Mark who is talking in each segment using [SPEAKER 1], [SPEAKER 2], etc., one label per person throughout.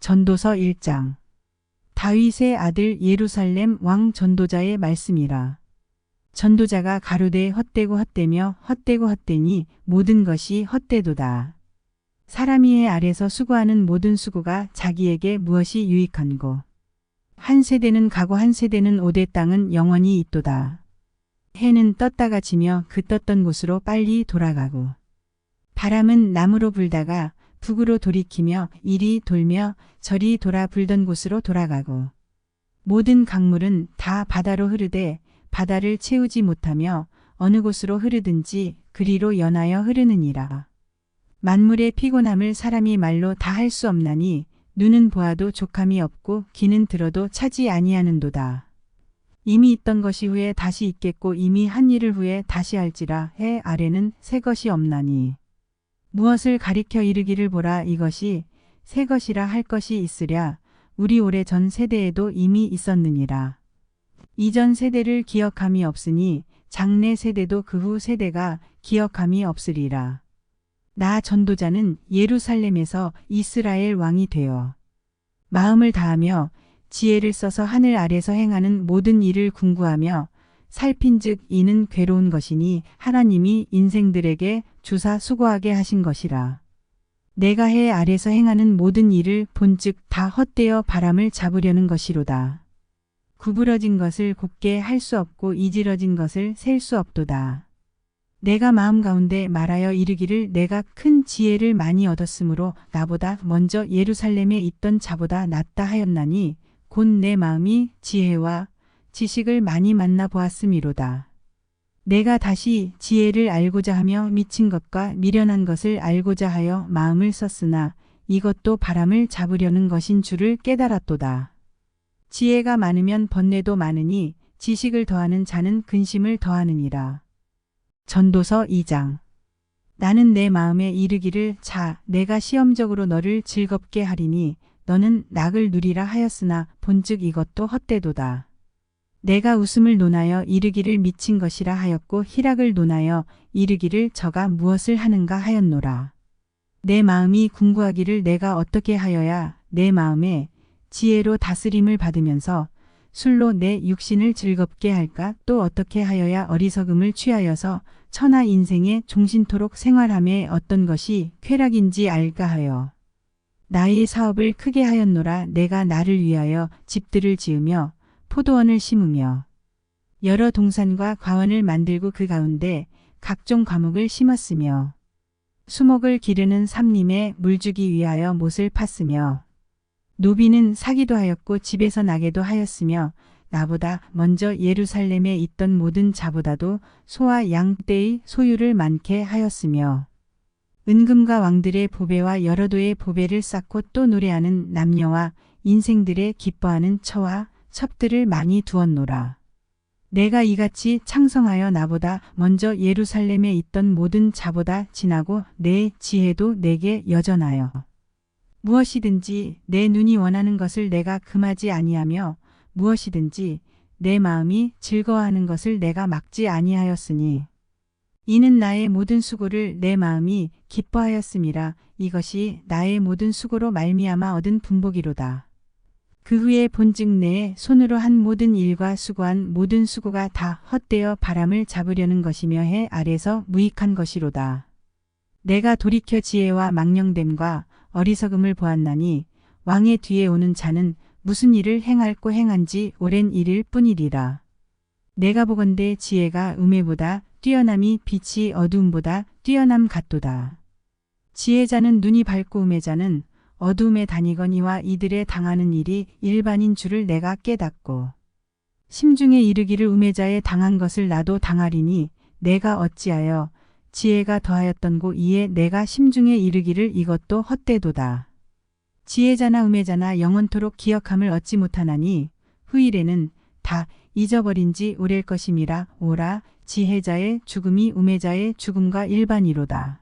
[SPEAKER 1] 전도서 1장. 다윗의 아들 예루살렘 왕 전도자의 말씀이라. 전도자가 가로되 헛되고 헛되며 헛되고 헛되니 모든 것이 헛되도다. 사람이 해 아래서 수고하는 모든 수고가 자기에게 무엇이 유익한고. 한 세대는 가고 한 세대는 오되 땅은 영원히 있도다. 해는 떴다가 지며 그 떴던 곳으로 빨리 돌아가고. 바람은 남으로 불다가 북으로 돌이키며 이리 돌며 저리 돌아 불던 곳으로 돌아가고. 모든 강물은 다 바다로 흐르되 바다를 채우지 못하며 어느 곳으로 흐르든지 그리로 연하여 흐르느니라. 만물의 피곤함을 사람이 말로 다 할 수 없나니 눈은 보아도 족함이 없고 귀는 들어도 차지 아니하는도다. 이미 있던 것이 후에 다시 있겠고 이미 한 일을 후에 다시 할지라. 해 아래는 새 것이 없나니. 무엇을 가리켜 이르기를 보라 이것이 새 것이라 할 것이 있으랴. 우리 오래 전 세대에도 이미 있었느니라. 이전 세대를 기억함이 없으니 장래 세대도 그 후 세대가 기억함이 없으리라. 나 전도자는 예루살렘에서 이스라엘 왕이 되어 마음을 다하며 지혜를 써서 하늘 아래서 행하는 모든 일을 궁구하며 살핀즉 이는 괴로운 것이니 하나님이 인생들에게 주사 수고하게 하신 것이라. 내가 해 아래서 행하는 모든 일을 본즉 다 헛되어 바람을 잡으려는 것이로다. 구부러진 것을 곱게 할 수 없고 이지러진 것을 셀 수 없도다. 내가 마음 가운데 말하여 이르기를 내가 큰 지혜를 많이 얻었으므로 나보다 먼저 예루살렘에 있던 자보다 낫다 하였나니 곧 내 마음이 지혜와 지식을 많이 만나 보았음이로다. 내가 다시 지혜를 알고자 하며 미친 것과 미련한 것을 알고자 하여 마음을 썼으나 이것도 바람을 잡으려는 것인 줄을 깨달았도다. 지혜가 많으면 번뇌도 많으니 지식을 더하는 자는 근심을 더하느니라. 전도서 2장. 나는 내 마음에 이르기를 자 내가 시험적으로 너를 즐겁게 하리니 너는 낙을 누리라 하였으나 본즉 이것도 헛되도다. 내가 웃음을 논하여 이르기를 미친 것이라 하였고 희락을 논하여 이르기를 저가 무엇을 하는가 하였노라. 내 마음이 궁구하기를 내가 어떻게 하여야 내 마음에 지혜로 다스림을 받으면서 술로 내 육신을 즐겁게 할까 또 어떻게 하여야 어리석음을 취하여서 천하 인생에 종신토록 생활함에 어떤 것이 쾌락인지 알까 하여 나의 사업을 크게 하였노라. 내가 나를 위하여 집들을 지으며 포도원을 심으며 여러 동산과 과원을 만들고 그 가운데 각종 과목을 심었으며 수목을 기르는 삼림에 물주기 위하여 못을 팠으며 노비는 사기도 하였고 집에서 나게도 하였으며 나보다 먼저 예루살렘에 있던 모든 자보다도 소와 양 떼의 소유를 많게 하였으며 은금과 왕들의 보배와 여러 도의 보배를 쌓고 또 노래하는 남녀와 인생들의 기뻐하는 처와 첩들을 많이 두었노라. 내가 이같이 창성하여 나보다 먼저 예루살렘에 있던 모든 자보다 지나고 내 지혜도 내게 여전하여 무엇이든지 내 눈이 원하는 것을 내가 금하지 아니하며 무엇이든지 내 마음이 즐거워하는 것을 내가 막지 아니하였으니 이는 나의 모든 수고를 내 마음이 기뻐하였음이라. 이것이 나의 모든 수고로 말미암아 얻은 분복이로다. 그 후에 본즉 내 손으로 한 모든 일과 수고한 모든 수고가 다 헛되어 바람을 잡으려는 것이며 해 아래서 무익한 것이로다. 내가 돌이켜 지혜와 망령됨과 어리석음을 보았나니 왕의 뒤에 오는 자는 무슨 일을 행할고 행한지 오랜 일일 뿐이리라. 내가 보건대 지혜가 음해보다 뛰어남이 빛이 어두움보다 뛰어남 같도다. 지혜자는 눈이 밝고 음해자는 어두움에 다니거니와 이들의 당하는 일이 일반인 줄을 내가 깨닫고 심중에 이르기를 음해자의 당한 것을 나도 당하리니 내가 어찌하여 지혜가 더하였던고 이에 내가 심중에 이르기를 이것도 헛되도다. 지혜자나 음해자나 영원토록 기억함을 얻지 못하나니 후일에는 다 잊어버린 지 오랠 것임이라. 오라 지혜자의 죽음이 음해자의 죽음과 일반이로다.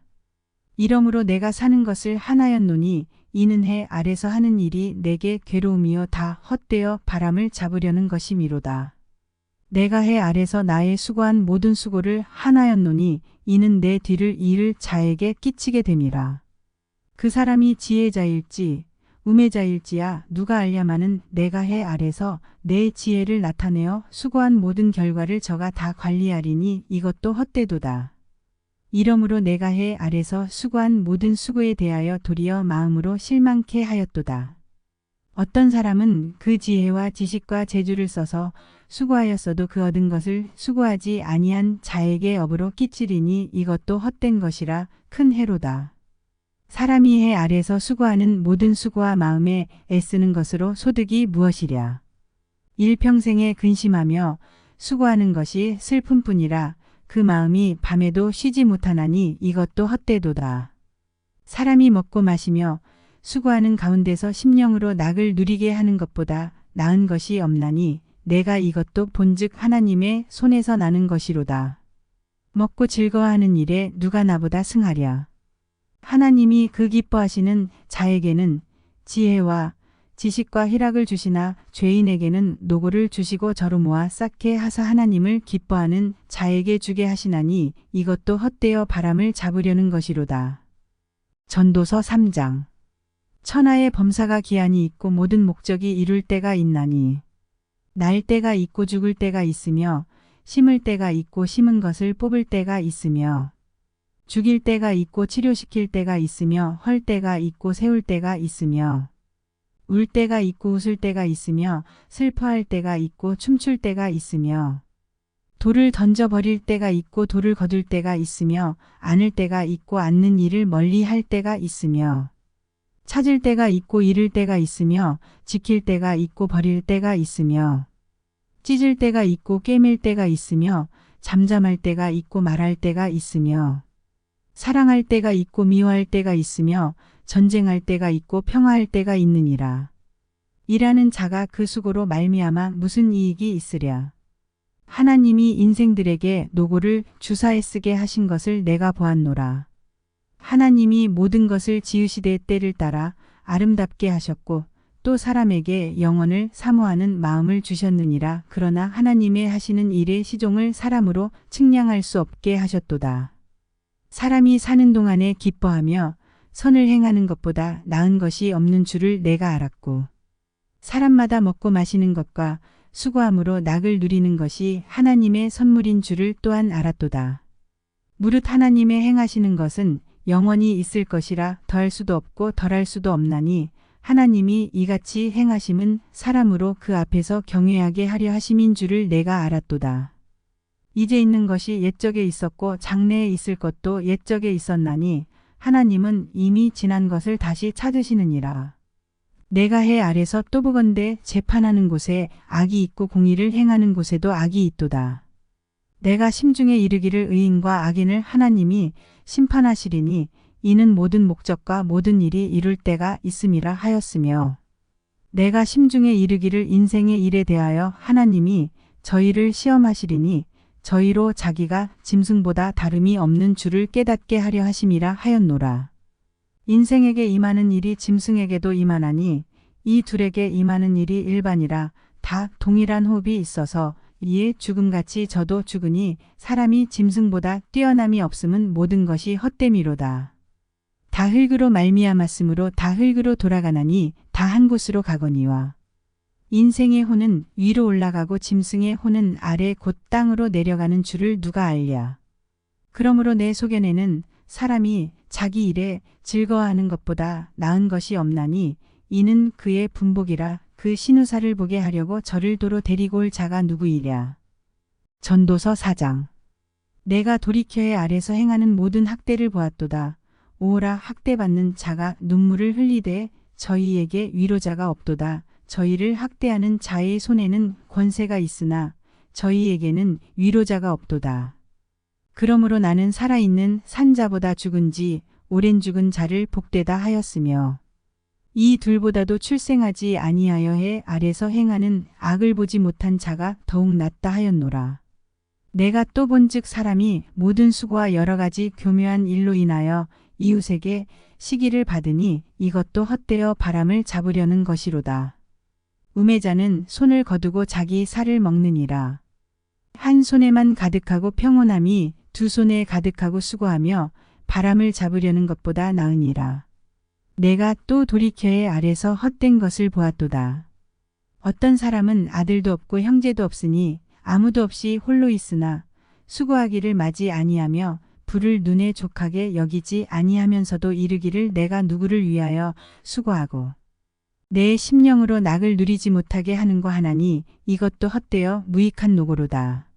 [SPEAKER 1] 이러므로 내가 사는 것을 하나였노니 이는 해 아래서 하는 일이 내게 괴로움이요 다 헛되어 바람을 잡으려는 것이미로다. 내가 해 아래서 나의 수고한 모든 수고를 하나였노니 이는 내 뒤를 이을 자에게 끼치게 됨이라. 그 사람이 지혜자일지 우매자일지야 누가 알랴마는 내가 해 아래서 내 지혜를 나타내어 수고한 모든 결과를 저가 다 관리하리니 이것도 헛되도다. 이러므로 내가 해 아래서 수고한 모든 수고에 대하여 도리어 마음으로 실망케 하였도다. 어떤 사람은 그 지혜와 지식과 재주를 써서 수고하였어도 그 얻은 것을 수고하지 아니한 자에게 업으로 끼치리니 이것도 헛된 것이라 큰 해로다. 사람이 해 아래서 수고하는 모든 수고와 마음에 애쓰는 것으로 소득이 무엇이랴. 일평생에 근심하며 수고하는 것이 슬픔뿐이라 그 마음이 밤에도 쉬지 못하나니 이것도 헛되도다. 사람이 먹고 마시며 수고하는 가운데서 심령으로 낙을 누리게 하는 것보다 나은 것이 없나니 내가 이것도 본즉 하나님의 손에서 나는 것이로다. 먹고 즐거워하는 일에 누가 나보다 승하랴. 하나님이 그 기뻐하시는 자에게는 지혜와 지식과 희락을 주시나 죄인에게는 노고를 주시고 저로 모아 쌓게 하사 하나님을 기뻐하는 자에게 주게 하시나니 이것도 헛되어 바람을 잡으려는 것이로다. 전도서 3장. 천하의 범사가 기한이 있고 모든 목적이 이룰 때가 있나니 날 때가 있고 죽을 때가 있으며 심을 때가 있고 심은 것을 뽑을 때가 있으며 죽일 때가 있고 치료시킬 때가 있으며 헐 때가 있고 세울 때가 있으며 울 때가 있고 웃을 때가 있으며 슬퍼할 때가 있고 춤출 때가 있으며 돌을 던져버릴 때가 있고 돌을 거둘 때가 있으며 안을 때가 있고 않는 일을 멀리 할 때가 있으며 찾을 때가 있고 잃을 때가 있으며 지킬 때가 있고 버릴 때가 있으며 찢을 때가 있고 꿰맬 때가 있으며 잠잠할 때가 있고 말할 때가 있으며 사랑할 때가 있고 미워할 때가 있으며 전쟁할 때가 있고 평화할 때가 있느니라. 일하는 자가 그 수고로 말미암아 무슨 이익이 있으랴. 하나님이 인생들에게 노고를 주사에 쓰게 하신 것을 내가 보았노라. 하나님이 모든 것을 지으시되 때를 따라 아름답게 하셨고 또 사람에게 영원을 사모하는 마음을 주셨느니라. 그러나 하나님의 하시는 일의 시종을 사람으로 측량할 수 없게 하셨도다. 사람이 사는 동안에 기뻐하며 선을 행하는 것보다 나은 것이 없는 줄을 내가 알았고 사람마다 먹고 마시는 것과 수고함으로 낙을 누리는 것이 하나님의 선물인 줄을 또한 알았도다. 무릇 하나님의 행하시는 것은 영원히 있을 것이라 더할 수도 없고 덜할 수도 없나니 하나님이 이같이 행하심은 사람으로 그 앞에서 경외하게 하려 하심인 줄을 내가 알았도다. 이제 있는 것이 옛적에 있었고 장래에 있을 것도 옛적에 있었나니 하나님은 이미 지난 것을 다시 찾으시느니라. 내가 해 아래서 또 보건대 재판하는 곳에 악이 있고 공의를 행하는 곳에도 악이 있도다. 내가 심중에 이르기를 의인과 악인을 하나님이 심판하시리니 이는 모든 목적과 모든 일이 이룰 때가 있음이라 하였으며 내가 심중에 이르기를 인생의 일에 대하여 하나님이 저희를 시험하시리니 저희로 자기가 짐승보다 다름이 없는 줄을 깨닫게 하려 하심이라 하였노라. 인생에게 임하는 일이 짐승에게도 임하나니 이 둘에게 임하는 일이 일반이라 다 동일한 호흡이 있어서 이에 죽음같이 저도 죽으니 사람이 짐승보다 뛰어남이 없음은 모든 것이 헛됨이로다. 다 흙으로 말미암았으므로 다 흙으로 돌아가나니 다 한 곳으로 가거니와 인생의 혼은 위로 올라가고 짐승의 혼은 아래 곧 땅으로 내려가는 줄을 누가 알랴. 그러므로 내 소견에는 사람이 자기 일에 즐거워하는 것보다 나은 것이 없나니 이는 그의 분복이라. 그 신우사를 보게 하려고 저를 도로 데리고 올 자가 누구이랴. 전도서 4장. 내가 돌이켜의 아래서 행하는 모든 학대를 보았도다. 오호라 학대받는 자가 눈물을 흘리되 저희에게 위로자가 없도다. 저희를 학대하는 자의 손에는 권세가 있으나 저희에게는 위로자가 없도다. 그러므로 나는 살아있는 산자보다 죽은지 오랜 죽은 자를 복되다 하였으며 이 둘보다도 출생하지 아니하여 해 아래서 행하는 악을 보지 못한 자가 더욱 낫다 하였노라. 내가 또 본즉 사람이 모든 수고와 여러 가지 교묘한 일로 인하여 이웃에게 시기를 받으니 이것도 헛되어 바람을 잡으려는 것이로다. 우매자는 손을 거두고 자기 살을 먹느니라. 한 손에만 가득하고 평온함이 두 손에 가득하고 수고하며 바람을 잡으려는 것보다 나으니라. 내가 또 돌이켜에 아래서 헛된 것을 보았도다. 어떤 사람은 아들도 없고 형제도 없으니 아무도 없이 홀로 있으나 수고하기를 마지 아니하며 불을 눈에 족하게 여기지 아니하면서도 이르기를 내가 누구를 위하여 수고하고 내 심령으로 낙을 누리지 못하게 하는고 하나니 이것도 헛되어 무익한 노고로다.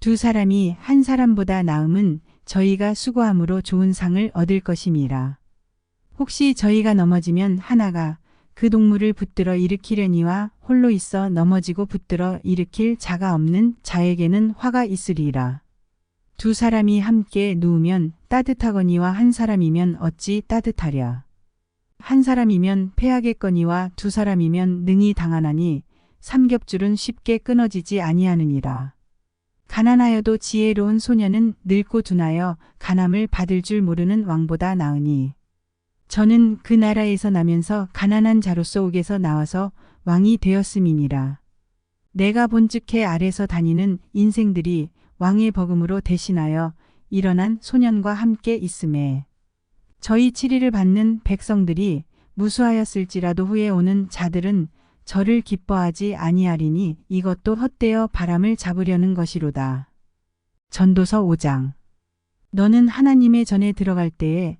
[SPEAKER 1] 두 사람이 한 사람보다 나음은 저희가 수고함으로 좋은 상을 얻을 것임이라. 혹시 저희가 넘어지면 하나가 그 동물을 붙들어 일으키려니와 홀로 있어 넘어지고 붙들어 일으킬 자가 없는 자에게는 화가 있으리라. 두 사람이 함께 누우면 따뜻하거니와 한 사람이면 어찌 따뜻하랴. 한 사람이면 패하겠거니와 두 사람이면 능히 당하나니 삼겹줄은 쉽게 끊어지지 아니하느니라. 가난하여도 지혜로운 소년은 늙고 둔하여 간함을 받을 줄 모르는 왕보다 나으니 저는 그 나라에서 나면서 가난한 자로서 옥에서 나와서 왕이 되었음이니라. 내가 본즉 해 아래서 다니는 인생들이 왕의 버금으로 대신하여 일어난 소년과 함께 있음에 저희 치리를 받는 백성들이 무수하였을지라도 후에 오는 자들은 저를 기뻐하지 아니하리니 이것도 헛되어 바람을 잡으려는 것이로다. 전도서 5장. 너는 하나님의 전에 들어갈 때에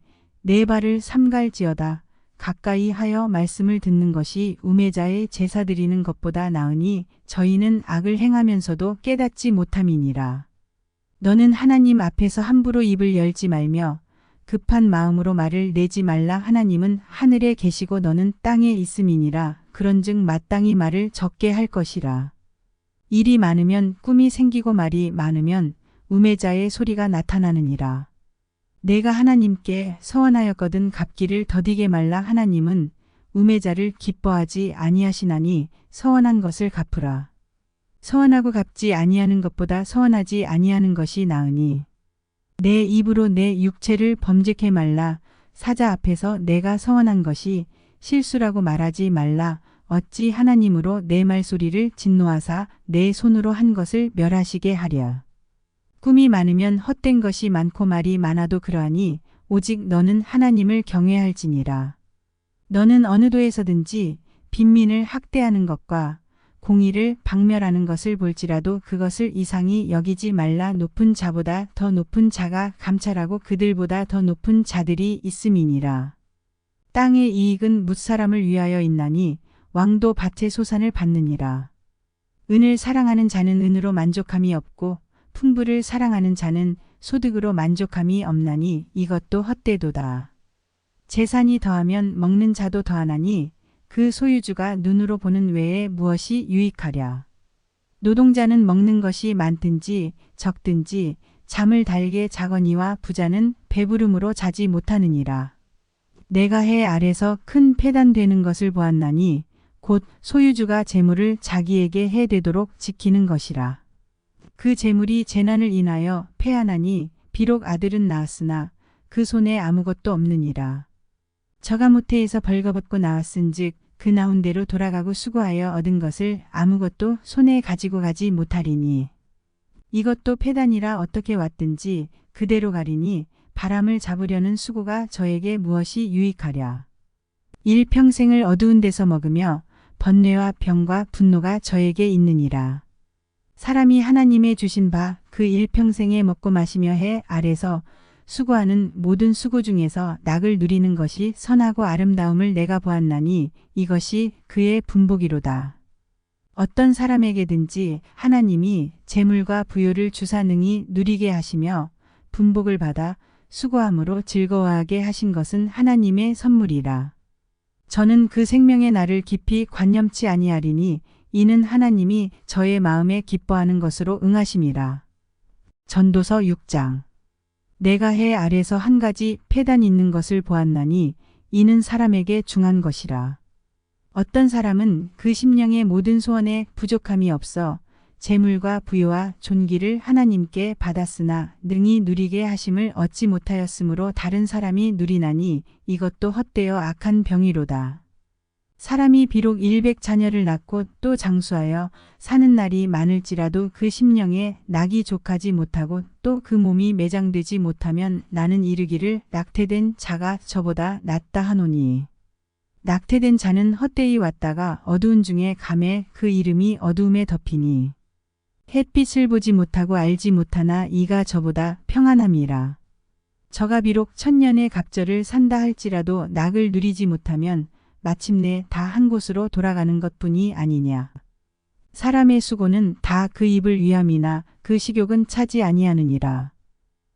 [SPEAKER 1] 내 발을 삼갈지어다. 가까이 하여 말씀을 듣는 것이 우매자의 제사 드리는 것보다 나으니 저희는 악을 행하면서도 깨닫지 못함이니라. 너는 하나님 앞에서 함부로 입을 열지 말며 급한 마음으로 말을 내지 말라. 하나님은 하늘에 계시고 너는 땅에 있음이니라. 그런즉 마땅히 말을 적게 할 것이라. 일이 많으면 꿈이 생기고 말이 많으면 우매자의 소리가 나타나느니라. 내가 하나님께 서원하였거든 갚기를 더디게 말라. 하나님은 우매자를 기뻐하지 아니하시나니 서원한 것을 갚으라. 서원하고 갚지 아니하는 것보다 서원하지 아니하는 것이 나으니 내 입으로 내 육체를 범죄케 말라. 사자 앞에서 내가 서원한 것이 실수라고 말하지 말라. 어찌 하나님으로 내 말소리를 진노하사 내 손으로 한 것을 멸하시게 하랴. 꿈이 많으면 헛된 것이 많고 말이 많아도 그러하니 오직 너는 하나님을 경외할지니라. 너는 어느 도에서든지 빈민을 학대하는 것과 공의를 박멸하는 것을 볼지라도 그것을 이상히 여기지 말라. 높은 자보다 더 높은 자가 감찰하고 그들보다 더 높은 자들이 있음이니라. 땅의 이익은 뭇사람을 위하여 있나니 왕도 밭의 소산을 받느니라. 은을 사랑하는 자는 은으로 만족함이 없고 풍부를 사랑하는 자는 소득으로 만족함이 없나니 이것도 헛되도다. 재산이 더하면 먹는 자도 더하나니 그 소유주가 눈으로 보는 외에 무엇이 유익하랴. 노동자는 먹는 것이 많든지 적든지 잠을 달게 자거니와 부자는 배부름으로 자지 못하느니라. 내가 해 아래서 큰 패단되는 것을 보았나니 곧 소유주가 재물을 자기에게 해되도록 지키는 것이라. 그 재물이 재난을 인하여 패하나니 비록 아들은 낳았으나 그 손에 아무것도 없느니라. 저가 모태에서 벌거벗고 나왔은즉 그 나온 대로 돌아가고 수고하여 얻은 것을 아무것도 손에 가지고 가지 못하리니 이것도 패단이라 어떻게 왔든지 그대로 가리니 바람을 잡으려는 수고가 저에게 무엇이 유익하랴. 일평생을 어두운 데서 먹으며 번뇌와 병과 분노가 저에게 있느니라. 사람이 하나님의 주신 바 그 일평생에 먹고 마시며 해 아래서 수고하는 모든 수고 중에서 낙을 누리는 것이 선하고 아름다움을 내가 보았나니 이것이 그의 분복이로다. 어떤 사람에게든지 하나님이 재물과 부요를 주사 능히 누리게 하시며 분복을 받아 수고함으로 즐거워하게 하신 것은 하나님의 선물이라. 저는 그 생명의 날을 깊이 관념치 아니하리니 이는 하나님이 저의 마음에 기뻐하는 것으로 응하심이라. 전도서 6장. 내가 해 아래서 한 가지 패단 있는 것을 보았나니 이는 사람에게 중한 것이라. 어떤 사람은 그 심령의 모든 소원에 부족함이 없어 재물과 부요와 존귀를 하나님께 받았으나 능히 누리게 하심을 얻지 못하였으므로 다른 사람이 누리나니 이것도 헛되어 악한 병이로다. 사람이 비록 100자녀를 낳고 또 장수하여 사는 날이 많을지라도 그 심령에 낙이 족하지 못하고 또 그 몸이 매장되지 못하면 나는 이르기를 낙태된 자가 저보다 낫다 하노니. 낙태된 자는 헛되이 왔다가 어두운 중에 감에 그 이름이 어두움에 덮이니. 햇빛을 보지 못하고 알지 못하나 이가 저보다 평안함이라. 저가 비록 천년의 갑절을 산다 할지라도 낙을 누리지 못하면 마침내 다 한 곳으로 돌아가는 것뿐이 아니냐. 사람의 수고는 다 그 입을 위함이나 그 식욕은 차지 아니하느니라.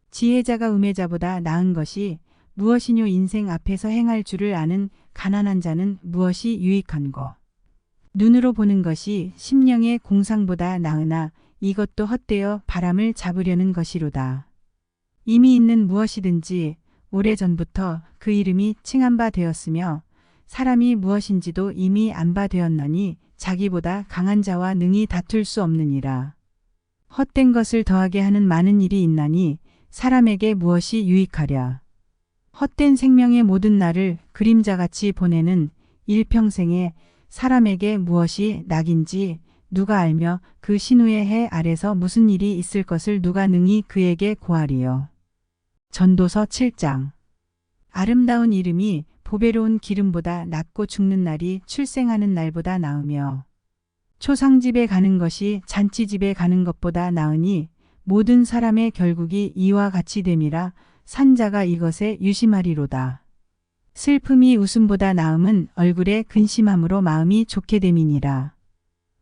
[SPEAKER 1] 지혜자가 음해자보다 나은 것이 무엇이뇨. 인생 앞에서 행할 줄을 아는 가난한 자는 무엇이 유익한고. 눈으로 보는 것이 심령의 공상보다 나으나 이것도 헛되어 바람을 잡으려는 것이로다. 이미 있는 무엇이든지 오래전부터 그 이름이 칭한 바 되었으며 사람이 무엇인지도 이미 안 바 되었나니 자기보다 강한 자와 능히 다툴 수 없느니라. 헛된 것을 더하게 하는 많은 일이 있나니 사람에게 무엇이 유익하랴. 헛된 생명의 모든 날을 그림자같이 보내는 일평생에 사람에게 무엇이 낙인지 누가 알며 그 신우의 해 아래서 무슨 일이 있을 것을 누가 능히 그에게 고하리요. 전도서 7장. 아름다운 이름이 보배로운 기름보다 낫고 죽는 날이 출생하는 날보다 나으며 초상집에 가는 것이 잔치집에 가는 것보다 나으니 모든 사람의 결국이 이와 같이 됨이라 산자가 이것에 유심하리로다. 슬픔이 웃음보다 나음은 얼굴에 근심함으로 마음이 좋게 됨이니라.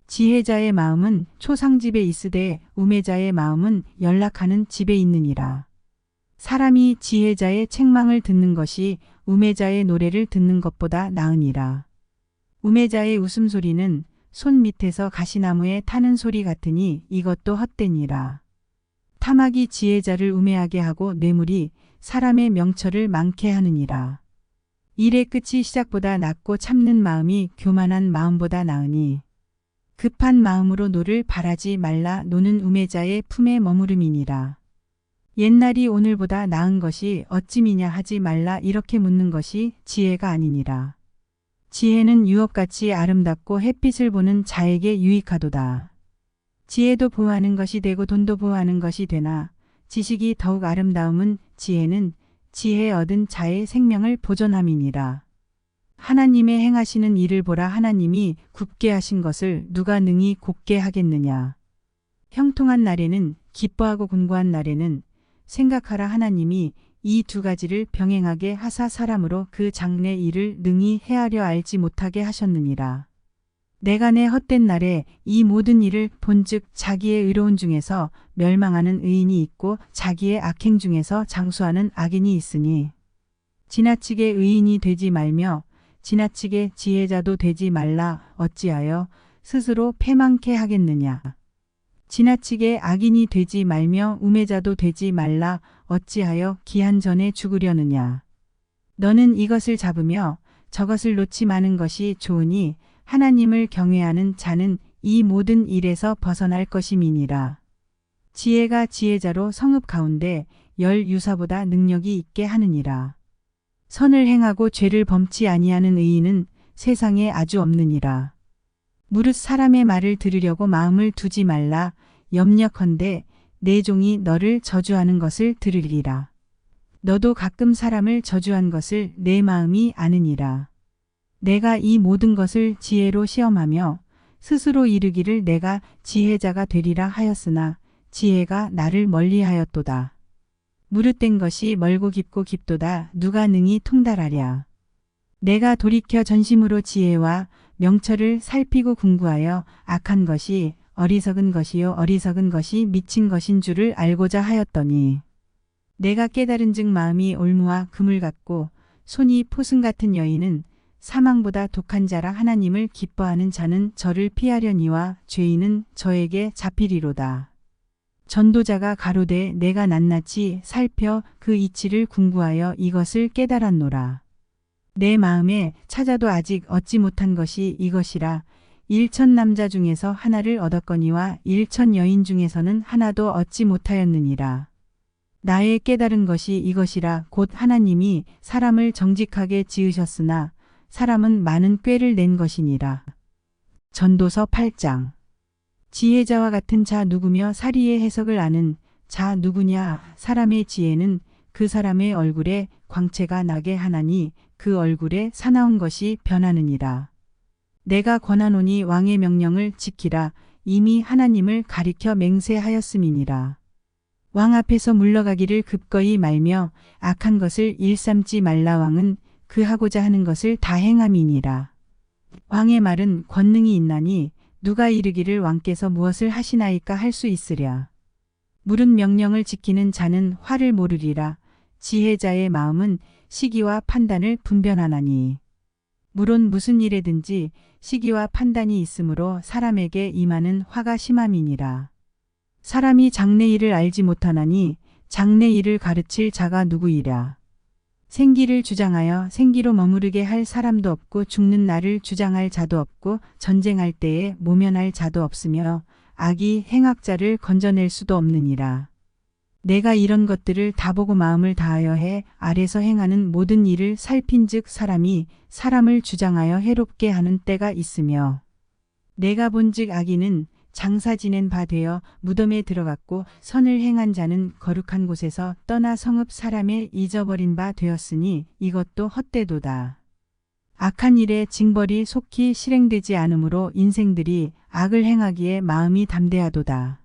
[SPEAKER 1] 지혜자의 마음은 초상집에 있으되 우매자의 마음은 연락하는 집에 있느니라. 사람이 지혜자의 책망을 듣는 것이 우매자의 노래를 듣는 것보다 나으니라. 우매자의 웃음소리는 손 밑에서 가시나무에 타는 소리 같으니 이것도 헛되니라. 탐악이 지혜자를 우매하게 하고 뇌물이 사람의 명철을 많게 하느니라. 일의 끝이 시작보다 낮고 참는 마음이 교만한 마음보다 나으니 급한 마음으로 노를 바라지 말라. 노는 우매자의 품에 머무름이니라. 옛날이 오늘보다 나은 것이 어찌미냐 하지 말라. 이렇게 묻는 것이 지혜가 아니니라. 지혜는 유업같이 아름답고 햇빛을 보는 자에게 유익하도다. 지혜도 보호하는 것이 되고 돈도 보호하는 것이 되나 지식이 더욱 아름다움은 지혜는 지혜 얻은 자의 생명을 보존함이니라. 하나님의 행하시는 일을 보라. 하나님이 굽게 하신 것을 누가 능히 곱게 하겠느냐. 형통한 날에는 기뻐하고 곤고한 날에는 생각하라. 하나님이 이 두 가지를 병행하게 하사 사람으로 그 장래 일을 능히 헤아려 알지 못하게 하셨느니라. 내가 내 헛된 날에 이 모든 일을 본즉 자기의 의로운 중에서 멸망하는 의인이 있고 자기의 악행 중에서 장수하는 악인이 있으니 지나치게 의인이 되지 말며 지나치게 지혜자도 되지 말라. 어찌하여 스스로 패망케 하겠느냐. 지나치게 악인이 되지 말며 우매자도 되지 말라. 어찌하여 기한 전에 죽으려느냐. 너는 이것을 잡으며 저것을 놓지 마는 것이 좋으니 하나님을 경외하는 자는 이 모든 일에서 벗어날 것임이니라. 지혜가 지혜자로 성읍 가운데 열 유사보다 능력이 있게 하느니라. 선을 행하고 죄를 범치 아니하는 의인은 세상에 아주 없느니라. 무릇 사람의 말을 들으려고 마음을 두지 말라. 염려컨대 내 종이 너를 저주하는 것을 들으리라. 너도 가끔 사람을 저주한 것을 내 마음이 아느니라. 내가 이 모든 것을 지혜로 시험하며 스스로 이르기를 내가 지혜자가 되리라 하였으나 지혜가 나를 멀리하였도다. 무릇된 것이 멀고 깊고 깊도다. 누가 능히 통달하랴. 내가 돌이켜 전심으로 지혜와 명철을 살피고 궁구하여 악한 것이 어리석은 것이요 어리석은 것이 미친 것인 줄을 알고자 하였더니 내가 깨달은 즉 마음이 올무와 그물 같고 손이 포승 같은 여인은 사망보다 독한 자라. 하나님을 기뻐하는 자는 저를 피하려니와 죄인은 저에게 잡히리로다. 전도자가 가로되 내가 낱낱이 살펴 그 이치를 궁구하여 이것을 깨달았노라. 내 마음에 찾아도 아직 얻지 못한 것이 이것이라. 1천 남자 중에서 하나를 얻었거니와 1천 여인 중에서는 하나도 얻지 못하였느니라. 나의 깨달은 것이 이것이라. 곧 하나님이 사람을 정직하게 지으셨으나 사람은 많은 꾀를 낸 것이니라. 전도서 8장. 지혜자와 같은 자 누구며 사리의 해석을 아는 자 누구냐. 사람의 지혜는 그 사람의 얼굴에 광채가 나게 하나니 그 얼굴에 사나운 것이 변하느니라. 내가 권하노니 왕의 명령을 지키라. 이미 하나님을 가리켜 맹세하였음이니라. 왕 앞에서 물러가기를 급거이 말며 악한 것을 일삼지 말라. 왕은 그 하고자 하는 것을 다 행함이니라. 왕의 말은 권능이 있나니 누가 이르기를 왕께서 무엇을 하시나이까 할 수 있으랴. 물은 명령을 지키는 자는 화를 모르리라. 지혜자의 마음은 시기와 판단을 분별하나니. 물론 무슨 일에든지 시기와 판단이 있으므로 사람에게 임하는 화가 심함이니라. 사람이 장래 일을 알지 못하나니 장래 일을 가르칠 자가 누구이랴. 생기를 주장하여 생기로 머무르게 할 사람도 없고 죽는 날을 주장할 자도 없고 전쟁할 때에 모면할 자도 없으며 악이 행악자를 건져낼 수도 없느니라. 내가 이런 것들을 다 보고 마음을 다하여 해 아래서 행하는 모든 일을 살핀즉 사람이 사람을 주장하여 해롭게 하는 때가 있으며 내가 본즉 악인은 장사 지낸 바 되어 무덤에 들어갔고 선을 행한 자는 거룩한 곳에서 떠나 성읍 사람에 잊어버린 바 되었으니 이것도 헛되도다. 악한 일에 징벌이 속히 실행되지 않으므로 인생들이 악을 행하기에 마음이 담대하도다.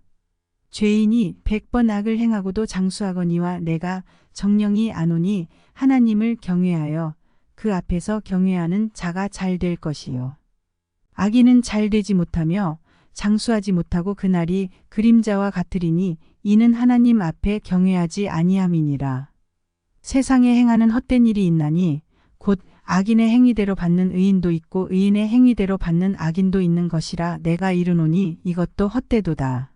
[SPEAKER 1] 죄인이 100번 악을 행하고도 장수하거니와 내가 정령이 안 오니 하나님을 경외하여 그 앞에서 경외하는 자가 잘 될 것이요. 악인은 잘 되지 못하며 장수하지 못하고 그날이 그림자와 같으리니 이는 하나님 앞에 경외하지 아니함이니라. 세상에 행하는 헛된 일이 있나니 곧 악인의 행위대로 받는 의인도 있고 의인의 행위대로 받는 악인도 있는 것이라. 내가 이르노니 이것도 헛되도다.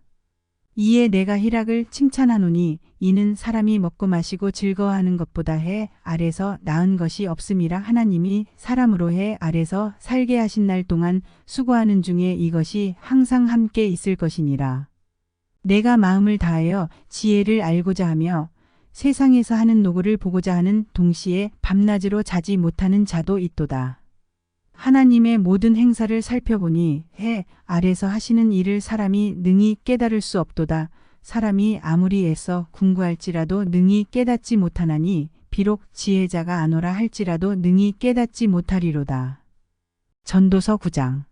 [SPEAKER 1] 이에 내가 희락을 칭찬하노니 이는 사람이 먹고 마시고 즐거워하는 것보다 해 아래서 나은 것이 없음이라. 하나님이 사람으로 해 아래서 살게 하신 날 동안 수고하는 중에 이것이 항상 함께 있을 것이니라. 내가 마음을 다하여 지혜를 알고자 하며 세상에서 하는 노고를 보고자 하는 동시에 밤낮으로 자지 못하는 자도 있도다. 하나님의 모든 행사를 살펴보니 해 아래서 하시는 일을 사람이 능히 깨달을 수 없도다. 사람이 아무리 애써 궁구할지라도 능히 깨닫지 못하나니 비록 지혜자가 아노라 할지라도 능히 깨닫지 못하리로다. 전도서 9장.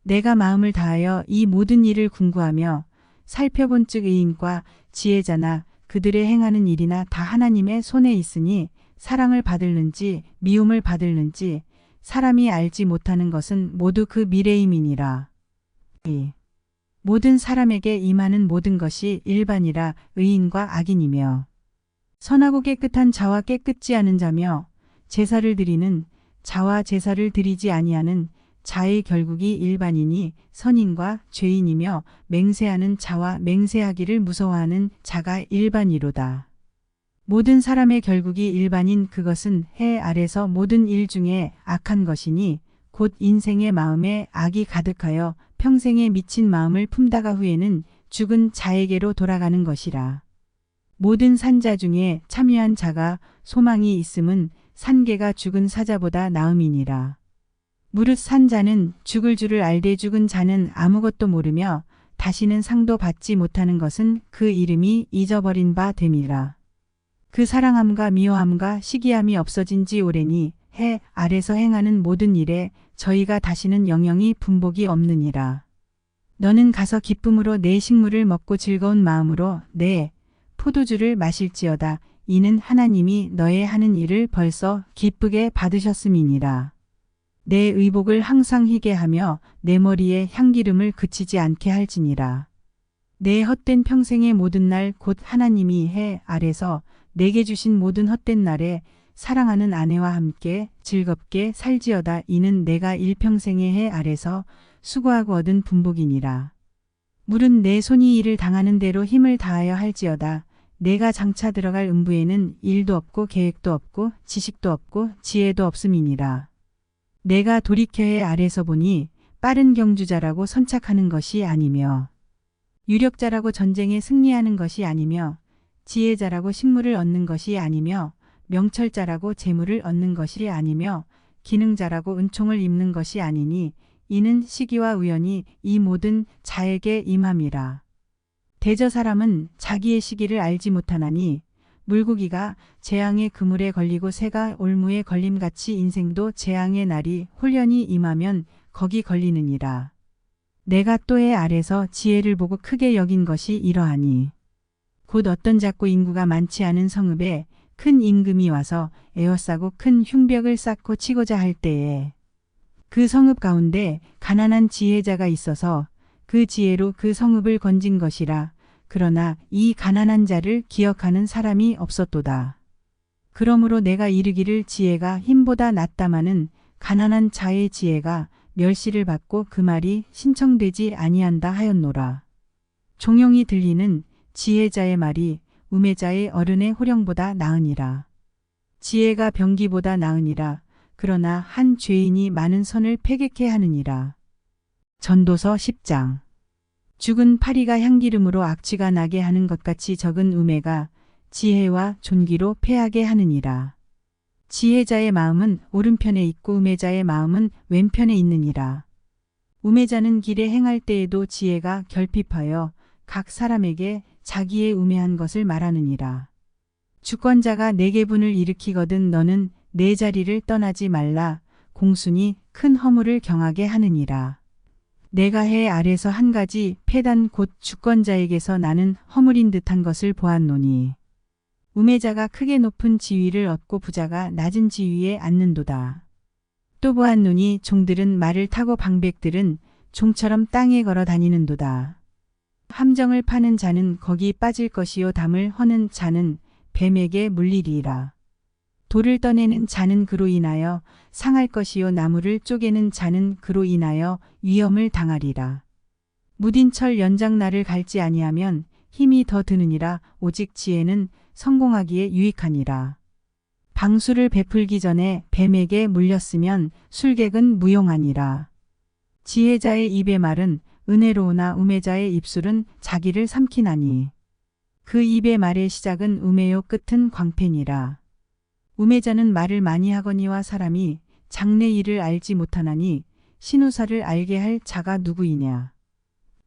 [SPEAKER 1] 내가 마음을 다하여 이 모든 일을 궁구하며 살펴본 즉 의인과 지혜자나 그들의 행하는 일이나 다 하나님의 손에 있으니 사랑을 받을는지 미움을 받을는지 사람이 알지 못하는 것은 모두 그 미래임이니라. 모든 사람에게 임하는 모든 것이 일반이라. 의인과 악인이며 선하고 깨끗한 자와 깨끗지 않은 자며 제사를 드리는 자와 제사를 드리지 아니하는 자의 결국이 일반이니 선인과 죄인이며 맹세하는 자와 맹세하기를 무서워하는 자가 일반이로다. 모든 사람의 결국이 일반인 그것은 해 아래서 모든 일 중에 악한 것이니 곧 인생의 마음에 악이 가득하여 평생에 미친 마음을 품다가 후에는 죽은 자에게로 돌아가는 것이라. 모든 산자 중에 참여한 자가 소망이 있음은 산개가 죽은 사자보다 나음이니라. 무릇 산자는 죽을 줄을 알되 죽은 자는 아무것도 모르며 다시는 상도 받지 못하는 것은 그 이름이 잊어버린 바 됨이라. 그 사랑함과 미워함과 시기함이 없어진 지 오래니 해 아래서 행하는 모든 일에 저희가 다시는 영영이 분복이 없느니라. 너는 가서 기쁨으로 내 식물을 먹고 즐거운 마음으로 내 포도주를 마실지어다. 이는 하나님이 너의 하는 일을 벌써 기쁘게 받으셨음이니라. 내 의복을 항상 희게 하며 내 머리에 향기름을 그치지 않게 할지니라. 내 헛된 평생의 모든 날 곧 하나님이 해 아래서 내게 주신 모든 헛된 날에 사랑하는 아내와 함께 즐겁게 살지어다. 이는 내가 일평생의 해 아래서 수고하고 얻은 분복이니라. 물은 내 손이 일을 당하는 대로 힘을 다하여 할지어다. 내가 장차 들어갈 음부에는 일도 없고 계획도 없고 지식도 없고 지혜도 없음이니라. 내가 돌이켜 해 아래서 보니 빠른 경주자라고 선착하는 것이 아니며 유력자라고 전쟁에 승리하는 것이 아니며 지혜자라고 식물을 얻는 것이 아니며 명철자라고 재물을 얻는 것이 아니며 기능자라고 은총을 입는 것이 아니니 이는 시기와 우연이 이 모든 자에게 임함이라. 대저 사람은 자기의 시기를 알지 못하나니 물고기가 재앙의 그물에 걸리고 새가 올무에 걸림같이 인생도 재앙의 날이 홀연히 임하면 거기 걸리느니라. 내가 또해 아래서 지혜를 보고 크게 여긴 것이 이러하니 곧 어떤 작고 인구가 많지 않은 성읍에 큰 임금이 와서 에워싸고 큰 흉벽을 쌓고 치고자 할 때에 그 성읍 가운데 가난한 지혜자가 있어서 그 지혜로 그 성읍을 건진 것이라. 그러나 이 가난한 자를 기억하는 사람이 없었도다. 그러므로 내가 이르기를 지혜가 힘보다 낫다마는 가난한 자의 지혜가 멸시를 받고 그 말이 신청되지 아니한다 하였노라. 종용이 들리는 지혜자의 말이 우매자의 어른의 호령보다 나으니라. 지혜가 병기보다 나으니라. 그러나 한 죄인이 많은 선을 패객해 하느니라. 전도서 10장. 죽은 파리가 향기름으로 악취가 나게 하는 것 같이 적은 우매가 지혜와 존귀로 패하게 하느니라. 지혜자의 마음은 오른편에 있고 우매자의 마음은 왼편에 있느니라. 우매자는 길에 행할 때에도 지혜가 결핍하여 각 사람에게 자기의 우매한 것을 말하느니라. 주권자가 내게 분을 일으키거든 너는 내 자리를 떠나지 말라. 공순이 큰 허물을 경하게 하느니라. 내가 해 아래서 한 가지 패단 곧 주권자에게서 나는 허물인 듯한 것을 보았노니 우매자가 크게 높은 지위를 얻고 부자가 낮은 지위에 앉는도다. 또 보았노니 종들은 말을 타고 방백들은 종처럼 땅에 걸어 다니는도다. 함정을 파는 자는 거기 빠질 것이요 담을 허는 자는 뱀에게 물리리이라. 돌을 떠내는 자는 그로 인하여 상할 것이요 나무를 쪼개는 자는 그로 인하여 위험을 당하리라. 무딘 철 연장날을 갈지 아니하면 힘이 더 드느니라. 오직 지혜는 성공하기에 유익하니라. 방수를 베풀기 전에 뱀에게 물렸으면 술객은 무용하니라. 지혜자의 입의 말은 은혜로우나 우매자의 입술은 자기를 삼키나니 그 입의 말의 시작은 우매요 끝은 광패니라. 우매자는 말을 많이 하거니와 사람이 장래 일을 알지 못하나니 신우사를 알게 할 자가 누구이냐.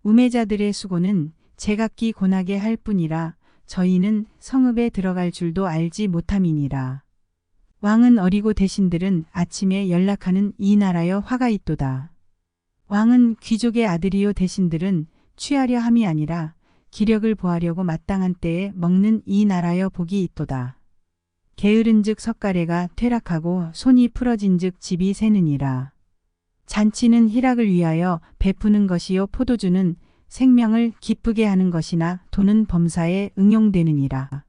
[SPEAKER 1] 우매자들의 수고는 제각기 고나게 할 뿐이라. 저희는 성읍에 들어갈 줄도 알지 못함이니라. 왕은 어리고 대신들은 아침에 연락하는 이 나라여 화가 있도다. 왕은 귀족의 아들이요 대신들은 취하려 함이 아니라 기력을 보하려고 마땅한 때에 먹는 이 나라여 복이 있도다. 게으른즉 석가래가 퇴락하고 손이 풀어진즉 집이 새느니라. 잔치는 희락을 위하여 베푸는 것이요 포도주는 생명을 기쁘게 하는 것이나 돈은 범사에 응용되느니라.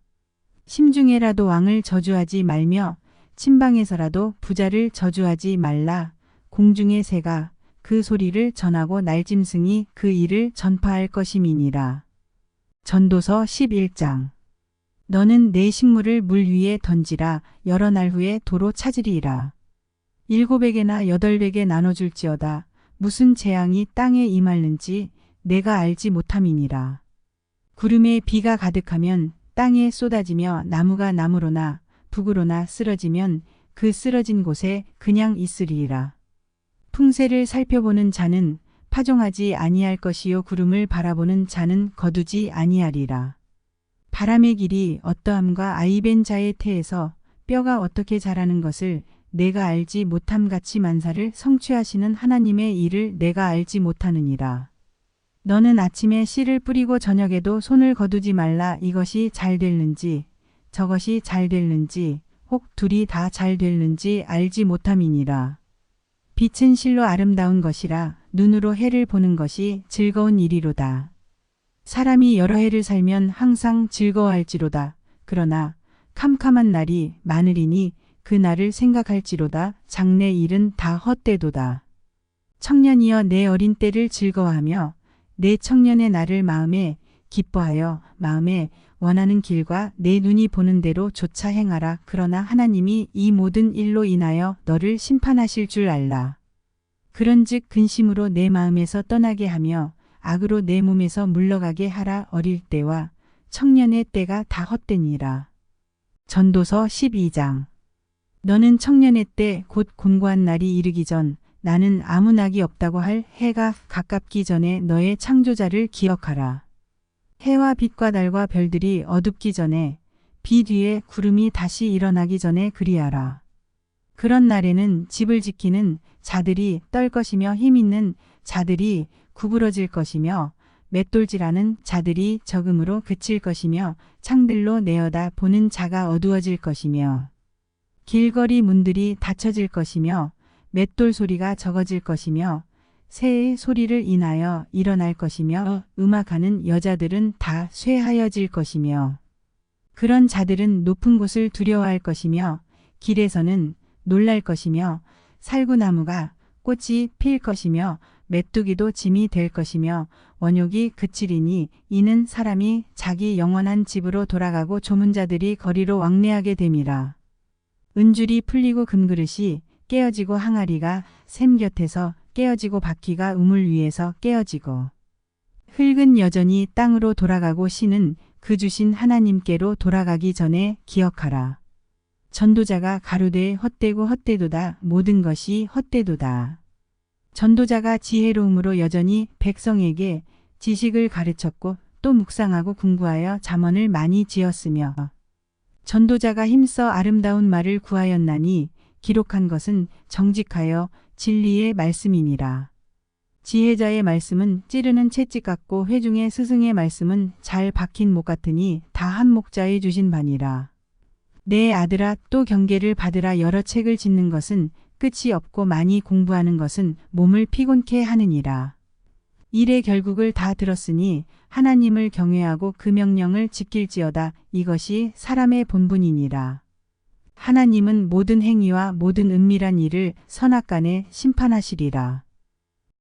[SPEAKER 1] 심중에라도 왕을 저주하지 말며 침방에서라도 부자를 저주하지 말라. 공중의 새가 그 소리를 전하고 날짐승이 그 일을 전파할 것임이니라. 전도서 11장. 너는 내 식물을 물 위에 던지라. 여러 날 후에 도로 찾으리라. 7에게나 8에게 나눠줄지어다. 무슨 재앙이 땅에 임할는지 내가 알지 못함이니라. 구름에 비가 가득하면 땅에 쏟아지며 나무가 나무로나 북으로나 쓰러지면 그 쓰러진 곳에 그냥 있으리라. 풍세를 살펴보는 자는 파종하지 아니할 것이요 구름을 바라보는 자는 거두지 아니하리라. 바람의 길이 어떠함과 아이벤 자의 태에서 뼈가 어떻게 자라는 것을 내가 알지 못함같이 만사를 성취하시는 하나님의 일을 내가 알지 못하느니라. 너는 아침에 씨를 뿌리고 저녁에도 손을 거두지 말라. 이것이 잘 될는지 저것이 잘 될는지 혹 둘이 다 잘 될는지 알지 못함이니라. 빛은 실로 아름다운 것이라. 눈으로 해를 보는 것이 즐거운 일이로다. 사람이 여러 해를 살면 항상 즐거워할지로다. 그러나 캄캄한 날이 많으리니 그 날을 생각할지로다. 장래 일은 다 헛되도다. 청년이여 내 어린 때를 즐거워하며 내 청년의 날을 마음에 기뻐하여 마음에 원하는 길과 내 눈이 보는 대로 조차 행하라. 그러나 하나님이 이 모든 일로 인하여 너를 심판하실 줄 알라. 그런즉 근심으로 내 마음에서 떠나게 하며 악으로 내 몸에서 물러가게 하라. 어릴 때와 청년의 때가 다 헛되니라. 전도서 12장. 너는 청년의 때 곧 곤고한 날이 이르기 전 나는 아무 낙이 없다고 할 해가 가깝기 전에 너의 창조자를 기억하라. 해와 빛과 달과 별들이 어둡기 전에 비 뒤에 구름이 다시 일어나기 전에 그리하라. 그런 날에는 집을 지키는 자들이 떨 것이며 힘있는 자들이 구부러질 것이며 맷돌질하는 자들이 적음으로 그칠 것이며 창들로 내어다 보는 자가 어두워질 것이며 길거리 문들이 닫혀질 것이며 맷돌 소리가 적어질 것이며 새의 소리를 인하여 일어날 것이며 음악하는 여자들은 다 쇠하여질 것이며 그런 자들은 높은 곳을 두려워할 것이며 길에서는 놀랄 것이며 살구나무가 꽃이 필 것이며 메뚜기도 짐이 될 것이며 원욕이 그치리니 이는 사람이 자기 영원한 집으로 돌아가고 조문자들이 거리로 왕래하게 됨이라. 은줄이 풀리고 금그릇이 깨어지고 항아리가 샘 곁에서 깨어지고 바퀴가 우물 위에서 깨어지고 흙은 여전히 땅으로 돌아가고 씨는 그 주신 하나님께로 돌아가기 전에 기억하라. 전도자가 가로되 헛되고 헛되도다 모든 것이 헛되도다. 전도자가 지혜로움으로 여전히 백성에게 지식을 가르쳤고 또 묵상하고 궁구하여 잠언을 많이 지었으며 전도자가 힘써 아름다운 말을 구하였나니 기록한 것은 정직하여 진리의 말씀이니라. 지혜자의 말씀은 찌르는 채찍 같고 회중의 스승의 말씀은 잘 박힌 목 같으니 다 한 목자에 주신 바니라. 내 아들아 또 경계를 받으라. 여러 책을 짓는 것은 끝이 없고 많이 공부하는 것은 몸을 피곤케 하느니라. 일의 결국을 다 들었으니 하나님을 경외하고 그 명령을 지킬지어다. 이것이 사람의 본분이니라. 하나님은 모든 행위와 모든 은밀한 일을 선악간에 심판하시리라.